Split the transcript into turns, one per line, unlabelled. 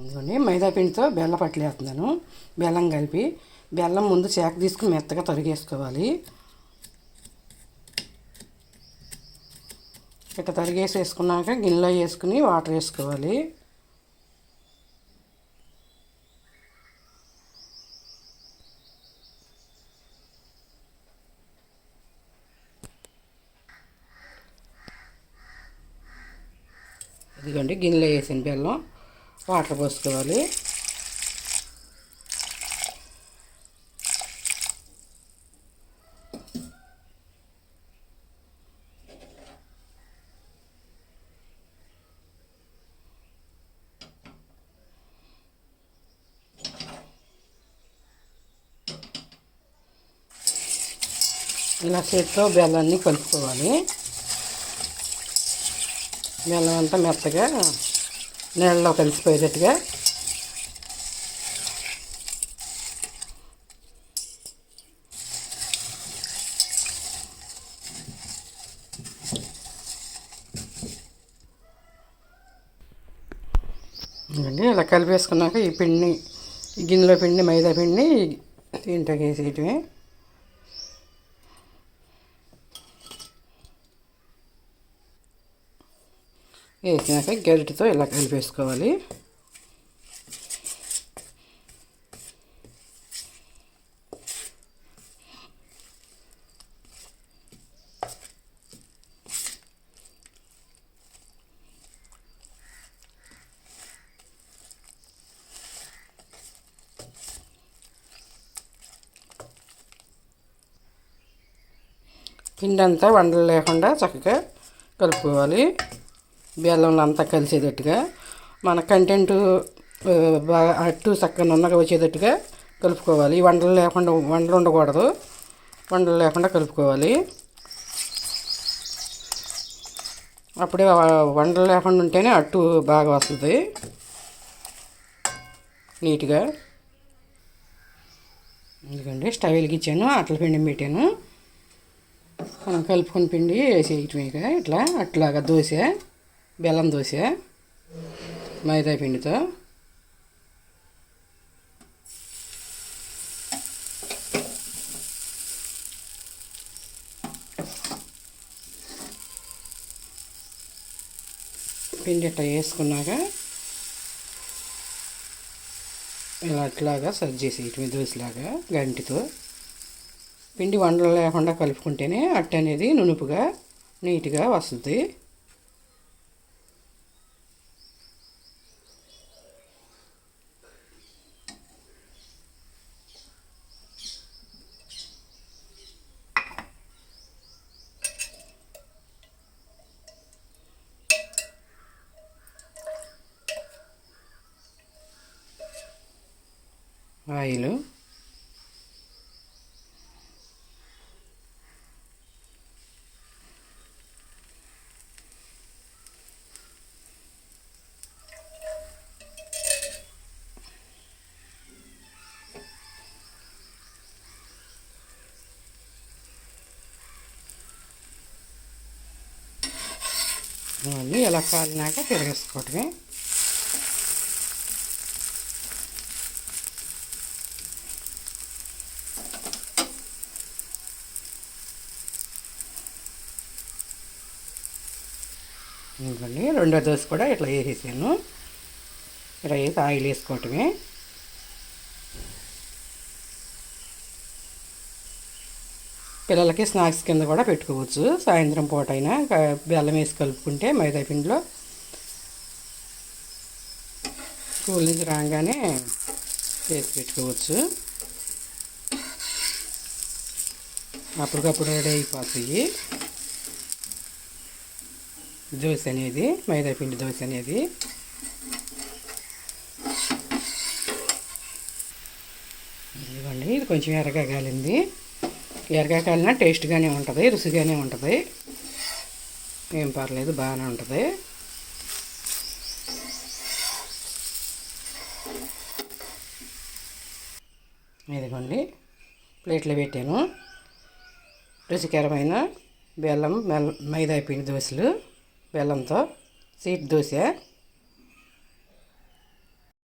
ఇదిగోండి మైదా పిండితో బెల్లం పట్లేస్తున్నాను. బెల్లం కలిపి బెల్లం ముందు చేక తీసుకుని మెత్తగా తరిగేసుకోవాలి. ఇట్లా తరిగేసేసుకున్నాక గిన్నెలో వేసుకుని వాటర్ వేసుకోవాలి. ఇదిగోండి గిన్నెలో వేసిన బెల్లం వాటర్ పోసుకోవాలి. ఇలా చేతితో బెల్లాన్ని కలుపుకోవాలి. బెల్లం అంతా మెత్తగా నీళ్ళలో కలిసిపోయేటట్టుగా ఇలా కలిపేసుకున్నాక ఈ పిండిని గిన్నెలో పిండి మైదా పిండిని దీంట్లోకి వేసేయటమే. వేసినాక గరిటెతో ఇలా కలిపేసుకోవాలి. పిండి అంతా వండలు లేకుండా చక్కగా కలుపుకోవాలి. బెల్లంలో అంతా కలిసేటట్టుగా మన కంటెంట్ బాగా అట్టు చక్కగా నున్నగా వచ్చేటట్టుగా కలుపుకోవాలి. వండలు ఉండకూడదు. వండలు లేకుండా కలుపుకోవాలి. అప్పుడే వండలు లేకుండా ఉంటేనే అట్టు బాగా వస్తుంది నీట్గా. ఎందుకంటే స్టవ్ వెలిగించాను, అట్ల పిండి పెట్టాను. మనం కలుపుకొని పిండి వేసేయటమేక ఇట్లా అట్లాగా దోశ, బెల్లం దోశ మైదా పిండితో. పిండి ఇట్లా వేసుకున్నాక ఇలా అట్లాగా సర్జ్ చేసేయటమే దోశలాగా గంటితో. పిండి వండలు లేకుండా కలుపుకుంటేనే అట్ట అనేది నునుపుగా నీట్గా వస్తుంది. ఆయిల్ ఇవన్నీ ఇలా కాలినాక తిరగేసుకోవటమే. ఇంకోండి రెండో దోశ కూడా ఇట్లా వేసేసాను. ఇట్లా వేసి ఆయిల్ వేసుకోవటమే. పిల్లలకి స్నాక్స్ కింద కూడా పెట్టుకోవచ్చు. సాయంత్రం పూట అయినా బెల్లం వేసి కలుపుకుంటే మైదా పిండిలో స్కూల్ నుంచి రాగానే వేసి పెట్టుకోవచ్చు. అప్పటికప్పుడు రెడీ అయిపోతాయి దోశ అనేది, మైదా పిండి దోశ అనేది. ఇదిగోండి ఇది కొంచెం ఎర్రగా కాలింది. ఎర్రగా కాలినా టేస్ట్గానే ఉంటుంది, రుచిగానే ఉంటుంది. ఏం పర్లేదు, బాగానే ఉంటుంది. ఇదిగోండి ప్లేట్లో పెట్టాను. రుచికరమైన బెల్లం మైదా పిండి దోశలు, బెల్లంతో స్వీట్ దోశ.